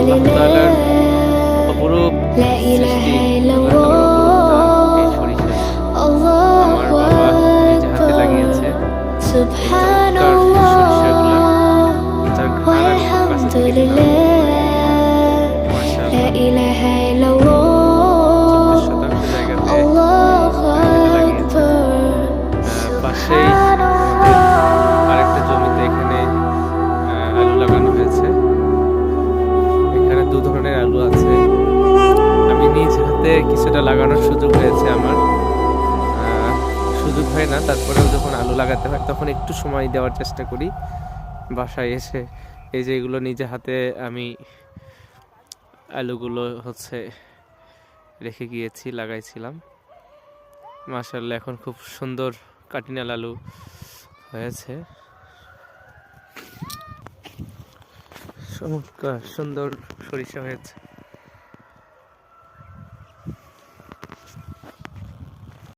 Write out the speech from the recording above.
আল্লাহ তাআলার অপরূপ সৃষ্টি, আল্লাহ তাআলার অপরূপ দান এই সরিষা। আমার বাবা নিজে হাতে লাগিয়েছে এই চমৎকার সরিষাগুলো, যার ঘ্রাণ আমি খুব কাছে থেকে পেলাম। মাশাআল্লাহ, 36 শতাংশ জায়গাতে লাগিয়েছে। পাশেই আমাদের আরেকটা জমিতে এখানে আলু লাগানো হয়েছে। এখানে দু ধরনের আলু আছে। আমি নিজ হাতে কিছুটা লাগানোর সুযোগ হয়েছে আমার। সুযোগ হয় না, তারপরেও যখন আলু লাগাতে হয় তখন একটু সময় দেওয়ার চেষ্টা করি। বাসায় এসে এই যে এগুলো নিজে হাতে আমি আলুগুলো রেখে গিয়েছি, লাগাইছিলাম। মাশাআল্লাহ, এখন খুব সুন্দর কাটিনাল আলু হয়েছে। চমৎকার সুন্দর সরিষা হয়েছে।